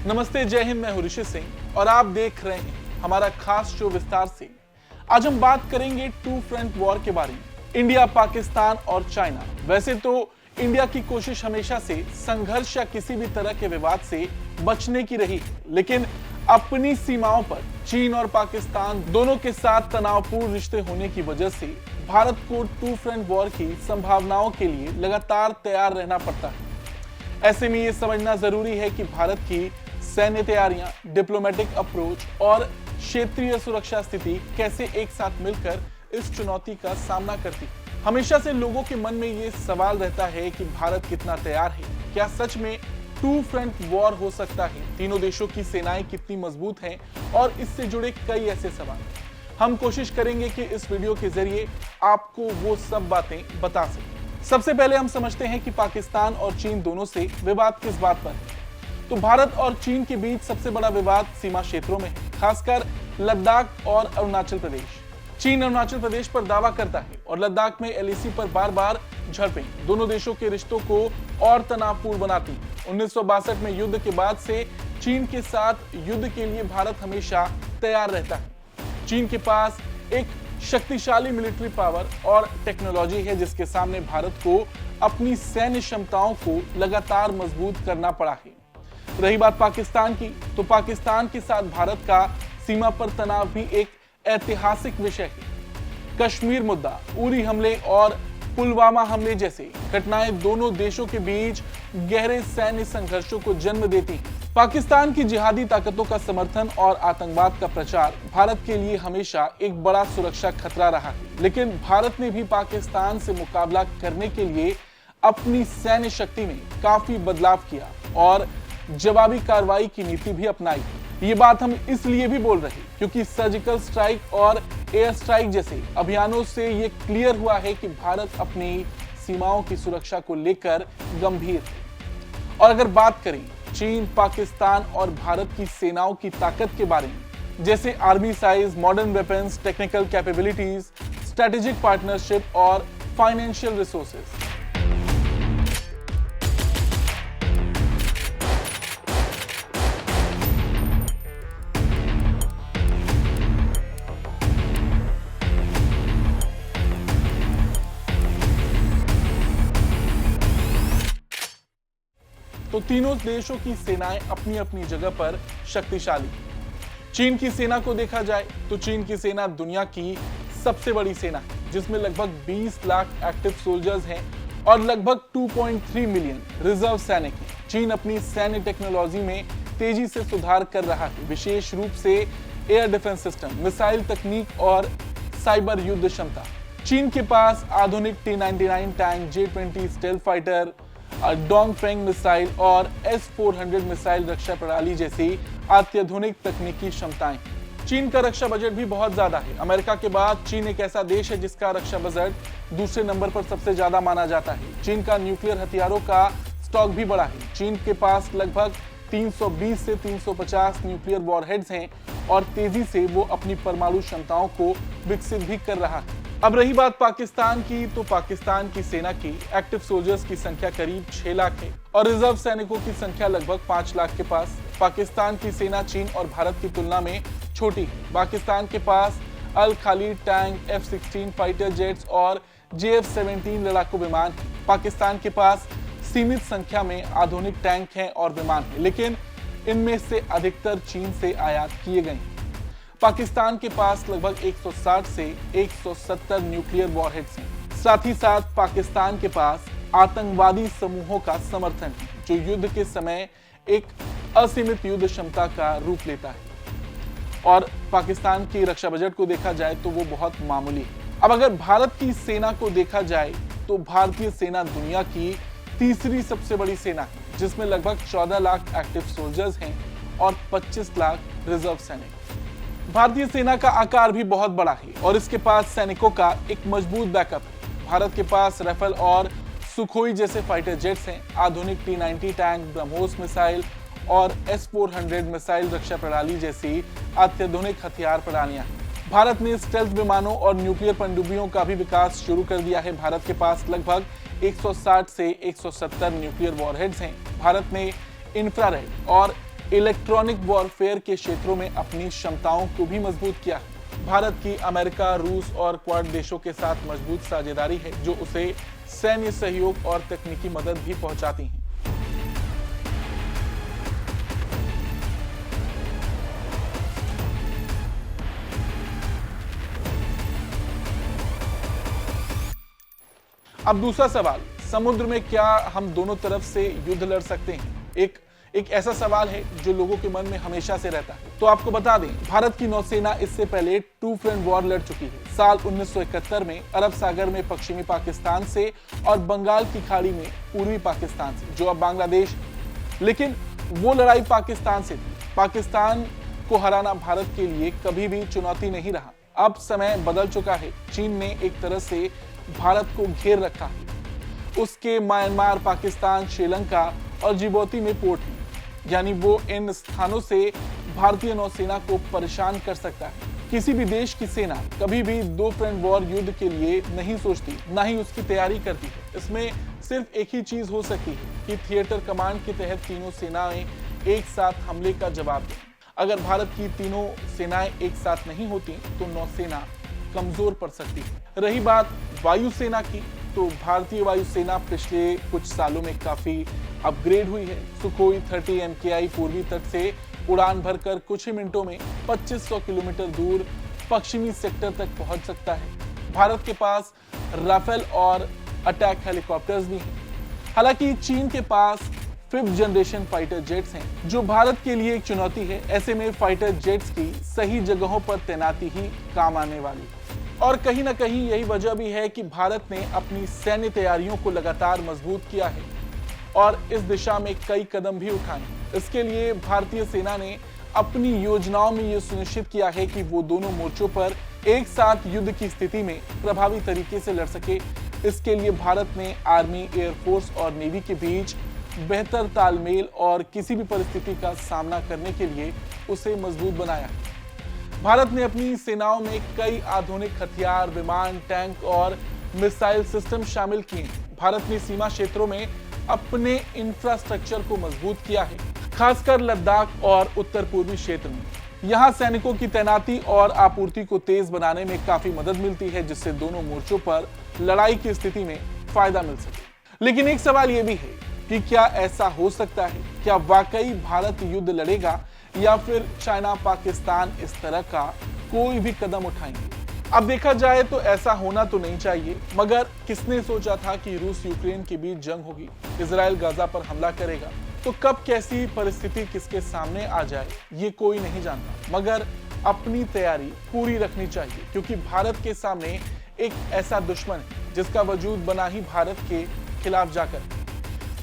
नमस्ते, जय हिंद। मैं हूं ऋषि सिंह और आप देख रहे हैं हमारा खास शो विस्तार से। आज हम बात करेंगे टू फ्रंट वॉर के बारे में, इंडिया, पाकिस्तान और चाइना। वैसे तो इंडिया की कोशिश हमेशा से संघर्ष या किसी भी तरह के विवाद से बचने की रही, लेकिन अपनी सीमाओं पर चीन और पाकिस्तान दोनों के साथ तनावपूर्ण रिश्ते होने की वजह से भारत को टू फ्रंट वॉर की संभावनाओं के लिए लगातार तैयार रहना पड़ता है। ऐसे में ये समझना जरूरी है कि भारत की सैन्य तैयारियां, डिप्लोमेटिक अप्रोच और क्षेत्रीय सुरक्षा स्थिति कैसे एक साथ मिलकर इस चुनौती का सामना करती है। हमेशा से लोगों के मन में ये सवाल रहता है कि भारत कितना तैयार है, क्या सच में टू फ्रंट वॉर हो सकता है, तीनों देशों की सेनाएं कितनी मजबूत हैं और इससे जुड़े कई ऐसे सवाल। हम कोशिश करेंगे कि इस वीडियो के जरिए आपको वो सब बातें बता सकें। सबसे पहले हम समझते हैं कि पाकिस्तान और चीन दोनों से विवाद किस बात पर है। तो भारत और चीन के बीच सबसे बड़ा विवाद सीमा क्षेत्रों में है, खासकर लद्दाख और अरुणाचल प्रदेश। चीन अरुणाचल प्रदेश पर दावा करता है और लद्दाख में एलएसी पर बार-बार झड़पें दोनों देशों के रिश्तों को और तनावपूर्ण बनाती हैं। 1962 में युद्ध के बाद से चीन के साथ युद्ध के लिए भारत हमेशा तैयार रहता है। चीन के पास एक शक्तिशाली मिलिट्री पावर और टेक्नोलॉजी है, जिसके सामने भारत को अपनी सैन्य क्षमताओं को लगातार मजबूत करना पड़ा है। रही बात पाकिस्तान की, तो पाकिस्तान के साथ भारत का सीमा पर तनाव भी एक ऐतिहासिक विषय है। कश्मीर मुद्दा, उरी हमले और पुलवामा हमले जैसे घटनाएं दोनों देशों के बीच गहरे सैन्य संघर्षों को जन्म देती हैं। पाकिस्तान की जिहादी ताकतों का समर्थन और आतंकवाद का प्रचार भारत के लिए हमेशा एक बड़ा सुरक्षा खतरा रहा है, लेकिन भारत ने भी पाकिस्तान से मुकाबला करने के लिए अपनी सैन्य शक्ति में काफी बदलाव किया और जवाबी कार्रवाई की नीति भी अपनाई। ये बात हम इसलिए भी बोल रहे हैं क्योंकि सर्जिकल स्ट्राइक और एयर स्ट्राइक जैसे अभियानों से ये क्लियर हुआ है कि भारत अपनी सीमाओं की सुरक्षा को लेकर गंभीर है। और अगर बात करें चीन, पाकिस्तान और भारत की सेनाओं की ताकत के बारे में, जैसे army size, modern weapons, technical capabilities, strategic partnership और फाइनेंशियल रिसोर्सेज। तो तीनों देशों की सेनाएं अपनी अपनी जगह पर शक्तिशाली। चीन की सेना को देखा जाए तो चीन की सेना दुनिया की सबसे बड़ी सेना है, जिसमें लगभग 20 लाख एक्टिव सोल्जर्स हैं और लगभग 2.3 मिलियन रिजर्व सैनिक हैं। चीन अपनी सैन्य टेक्नोलॉजी में तेजी से सुधार कर रहा है, विशेष रूप से एयर डिफेंस सिस्टम, मिसाइल तकनीक और साइबर युद्ध क्षमता। चीन के पास आधुनिक T-99 tank, J-20 stealth fighter, Dongfeng missile और S-400 मिसाइल रक्षा प्रणाली जैसी अत्याधुनिक तकनीकी क्षमताएं। चीन का रक्षा बजट भी बहुत ज्यादा है। अमेरिका के बाद चीन एक ऐसा देश है जिसका रक्षा बजट दूसरे नंबर पर सबसे ज्यादा माना जाता है। चीन का न्यूक्लियर हथियारों का स्टॉक भी बड़ा है। चीन के पास लगभग 320 से 350 न्यूक्लियर वॉरहेड्स हैं और तेजी से वो अपनी परमाणु क्षमताओं को विकसित भी कर रहा है। अब रही बात पाकिस्तान की, तो पाकिस्तान की सेना की एक्टिव सोल्जर्स की संख्या करीब 6 लाख है और रिजर्व सैनिकों की संख्या लगभग 5 लाख के पास। पाकिस्तान की सेना चीन और भारत की तुलना में छोटी है। पाकिस्तान के पास Al Khalid tank, F-16 fighter jets और JF-17 लड़ाकू विमान है। पाकिस्तान के पास सीमित संख्या में आधुनिक टैंक हैं और विमान हैं, लेकिन इनमें से अधिकतर चीन से आयात किए गए हैं। पाकिस्तान के पास लगभग 160 से 170 न्यूक्लियर वॉरहेड्स हैं। साथ ही साथ पाकिस्तान के पास आतंकवादी समूहों का समर्थन है, जो युद्ध के समय एक असीमित युद्ध क्षमता का रूप लेता है। और पाकिस्तान की रक्षा बजट को देखा जाए तो वो बहुत मामूली है। अब अगर भारत की सेना को देखा जाए तो भारतीय सेना दुनिया की तीसरी सबसे बड़ी सेना है, जिसमें लगभग 14 लाख एक्टिव सोल्जर्स हैं और 25 लाख रिजर्व सैनिक। भारतीय सेना का आकार भी बहुत बड़ा है और इसके पास सैनिकों का एक मजबूत बैकअप है। भारत के पास राफेल और सुखोई जैसे फाइटर जेट्स हैं, आधुनिक T-90 टैंक, ब्रह्मोस मिसाइल और S-400 मिसाइल रक्षा प्रणाली जैसी अत्याधुनिक हथियार प्रणालियां हैं। भारत ने स्टेल्थ विमानों और न्यूक्लियर पनडुब्बियों का भी विकास शुरू कर दिया है। भारत के पास लगभग 160 से 170 न्यूक्लियर वॉरहेड्स हैं। भारत ने इंफ्रारेड और इलेक्ट्रॉनिक वॉरफेयर के क्षेत्रों में अपनी क्षमताओं को भी मजबूत किया है। भारत की अमेरिका, रूस और क्वाड देशों के साथ मजबूत साझेदारी है जो उसे सैन्य सहयोग और तकनीकी मदद भी पहुंचाती है। अब दूसरा सवाल, समुद्र में क्या हम दोनों तरफ से युद्ध लड़ सकते हैं? एक ऐसा सवाल है जो लोगों के मन में हमेशा से रहता है। तो आपको बता दें, भारत की नौसेना इससे पहले टू फ्रंट वॉर लड़ चुकी है। साल 1971 में अरब सागर में पश्चिमी पाकिस्तान से और बंगाल की खाड़ी में पूर्वी पाकिस्तान से, जो अब बांग्लादेश। लेकिन वो लड़ाई पाकिस्तान से थी। पाकिस्तान को हराना भारत के लिए कभी भी चुनौती नहीं रहा। अब समय बदल चुका है। चीन ने एक तरह से भारत को घेर रखा है। उसके म्यांमार, पाकिस्तान, श्रीलंका और जिबौती में पोर्ट हैं, यानी वो इन स्थानों से भारतीय नौसेना को परेशान कर सकता है। किसी भी देश की सेना कभी भी दो फ्रंट वॉर युद्ध के लिए नहीं सोचती, ना ही उसकी तैयारी करती है। इसमें सिर्फ एक ही चीज हो सकती है कि थिएटर कमांड के तहत तीनों सेनाएं एक साथ हमले का जवाब दें। अगर भारत की तीनों सेनाएं एक साथ नहीं होती तो नौसेना कमजोर पड़ सकती है। रही बात वायुसेना की, तो भारतीय वायुसेना पिछले कुछ सालों में काफी अपग्रेड हुई है। सुखोई 30 MKI पूर्वी तट से उड़ान भरकर कुछ ही मिनटों में 2500 किलोमीटर दूर पश्चिमी सेक्टर तक पहुंच सकता है। भारत के पास राफेल और अटैक हेलीकॉप्टर्स भी हैं। हालांकि चीन के पास 5th जनरेशन फाइटर जेट्स हैं, जो भारत के लिए एक चुनौती है। ऐसे में फाइटर जेट्स की सही जगहों पर तैनाती ही काम आने वाली है। और कहीं ना कहीं यही वजह भी है कि भारत ने अपनी सैन्य तैयारियों को लगातार मजबूत किया है और इस दिशा में कई कदम भी उठाए। इसके लिए भारतीय सेना ने अपनी योजनाओं में यह सुनिश्चित किया है कि वो दोनों मोर्चों पर एक साथ युद्ध की स्थिति में प्रभावी तरीके से लड़ सके। इसके लिए भारत ने आर्मी, एयरफोर्स और नेवी के बीच बेहतर तालमेल और किसी भी परिस्थिति का सामना करने के लिए उसे मजबूत बनाया है। भारत ने अपनी सेनाओं में कई आधुनिक हथियार, विमान, टैंक और मिसाइल सिस्टम शामिल किए हैं। भारत ने सीमा क्षेत्रों में अपने इंफ्रास्ट्रक्चर को मजबूत किया है, खासकर लद्दाख और उत्तर पूर्वी क्षेत्र में। यहाँ सैनिकों की तैनाती और आपूर्ति को तेज बनाने में काफी मदद मिलती है, जिससे दोनों मोर्चों पर लड़ाई की स्थिति में फायदा मिल सके। लेकिन एक सवाल यह भी है कि क्या ऐसा हो सकता है? क्या वाकई भारत युद्ध लड़ेगा या फिर चाइना, पाकिस्तान इस तरह का कोई भी कदम उठाएंगे? अब देखा जाए तो ऐसा होना तो नहीं चाहिए, मगर किसने सोचा था कि रूस यूक्रेन के बीच जंग होगी, इजराइल गाजा पर हमला करेगा? तो कब कैसी परिस्थिति किसके सामने आ जाए ये कोई नहीं जानता, मगर अपनी तैयारी पूरी रखनी चाहिए, क्योंकि भारत के सामने एक ऐसा दुश्मन है जिसका वजूद बना ही भारत के खिलाफ जाकर।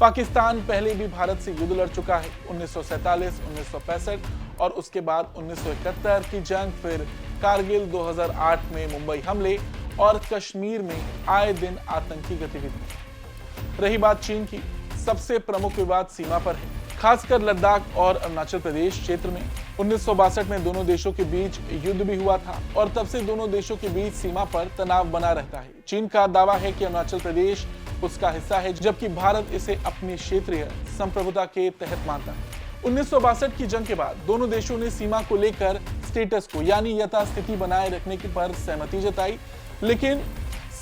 पाकिस्तान पहले भी भारत से युद्ध लड़ चुका है, 1947, 1965 और उसके बाद 1971 की जंग, फिर कारगिल, 2008 में मुंबई हमले और कश्मीर में आए दिन आतंकी गतिविधि। रही बात चीन की, सबसे प्रमुख विवाद सीमा पर है, खासकर लद्दाख और अरुणाचल प्रदेश क्षेत्र में। 1962 में दोनों देशों के बीच युद्ध भी हुआ था और तब से दोनों देशों के बीच सीमा पर तनाव बना रहता है। चीन का दावा है कि अरुणाचल प्रदेश उसका हिस्सा है, जबकि भारत इसे अपनी क्षेत्रीय संप्रभुता के तहत मानता है। 1962 की जंग के बाद दोनों देशों ने सीमा को लेकर स्टेटस को, यानी यथास्थिति बनाए रखने की पर सहमति जताई, लेकिन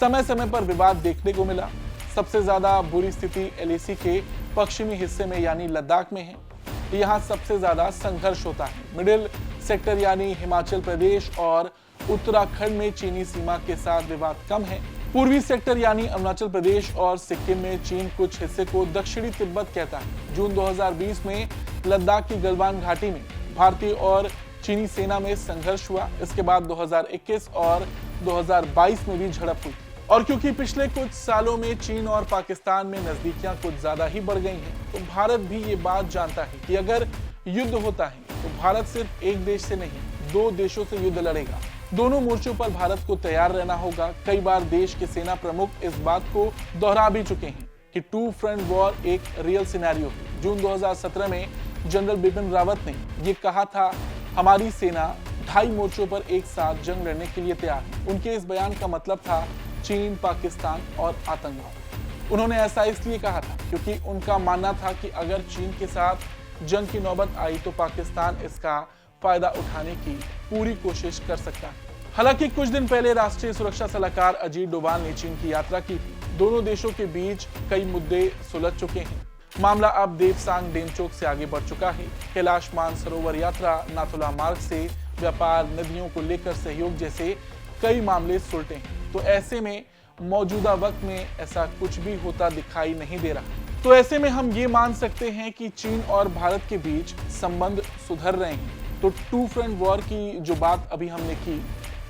समय समय पर विवाद देखने को मिला। सबसे ज्यादा बुरी स्थिति LAC के पश्चिमी हिस्से में यानी लद्दाख में है। यहाँ सबसे ज्यादा संघर्ष होता है। मिडिल सेक्टर यानी हिमाचल प्रदेश और उत्तराखंड में चीनी सीमा के साथ विवाद कम है। पूर्वी सेक्टर यानी अरुणाचल प्रदेश और सिक्किम में चीन कुछ हिस्से को दक्षिणी तिब्बत कहता है। जून 2020 में लद्दाख की गलवान घाटी में भारतीय और चीनी सेना में संघर्ष हुआ। इसके बाद 2021 और 2022 में भी झड़प हुई। और क्योंकि पिछले कुछ सालों में चीन और पाकिस्तान में नजदीकियां कुछ ज्यादा ही बढ़ गई हैं, तो भारत भी ये बात जानता है कि अगर युद्ध होता है तो भारत सिर्फ एक देश से नहीं, दो देशों से युद्ध लड़ेगा। दोनों मोर्चों पर भारत को तैयार रहना होगा। कई बार देश के सेना प्रमुख इस बात को दोहरा भी चुके हैं कि टू फ्रंट वॉर एक रियल सिनेरियो है। जून 2017 में जनरल बिपिन रावत ने ये कहा था, हमारी सेना 2.5 मोर्चों पर एक साथ जंग लड़ने के लिए तैयार है। उनके इस बयान का मतलब था चीन, पाकिस्तान और आतंकवाद। उन्होंने ऐसा इसलिए कहा था क्योंकि उनका मानना था कि अगर चीन के साथ जंग की नौबत आई तो पाकिस्तान इसका फायदा उठाने की पूरी कोशिश कर सकता है। हालांकि कुछ दिन पहले राष्ट्रीय सुरक्षा सलाहकार अजीत डोभाल ने चीन की यात्रा की थी। दोनों देशों के बीच कई मुद्दे सुलझ चुके हैं। मामला अब देवसांग डेमचोक से आगे बढ़ चुका है। कैलाश मानसरोवर यात्रा, नाथुला मार्ग से व्यापार, नदियों को लेकर सहयोग जैसे कई मामले सुलटे हैं। तो ऐसे में मौजूदा वक्त में ऐसा कुछ भी होता दिखाई नहीं दे रहा। तो ऐसे में हम ये मान सकते हैं कि चीन और भारत के बीच संबंध सुधर रहे हैं। तो टू फ्रंट वॉर की जो बात अभी हमने की,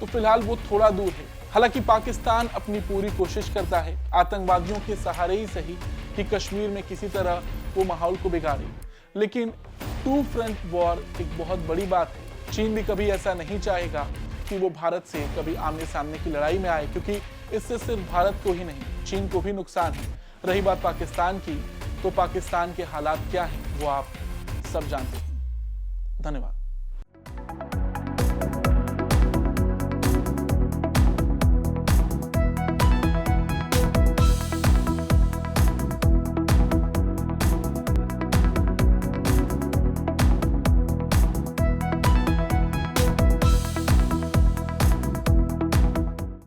तो फिलहाल वो थोड़ा दूर है। हालांकि पाकिस्तान अपनी पूरी कोशिश करता है, आतंकवादियों के सहारे ही सही, कि कश्मीर में किसी तरह वो माहौल को बिगाड़े। लेकिन टू फ्रंट वॉर एक बहुत बड़ी बात है। चीन भी कभी ऐसा नहीं चाहेगा कि वो भारत से कभी आमने सामने की लड़ाई में आए, क्योंकि इससे सिर्फ भारत को ही नहीं, चीन को भी नुकसान है। रही बात पाकिस्तान की, तो पाकिस्तान के हालात क्या हैं वो आप सब जानते हैं। धन्यवाद।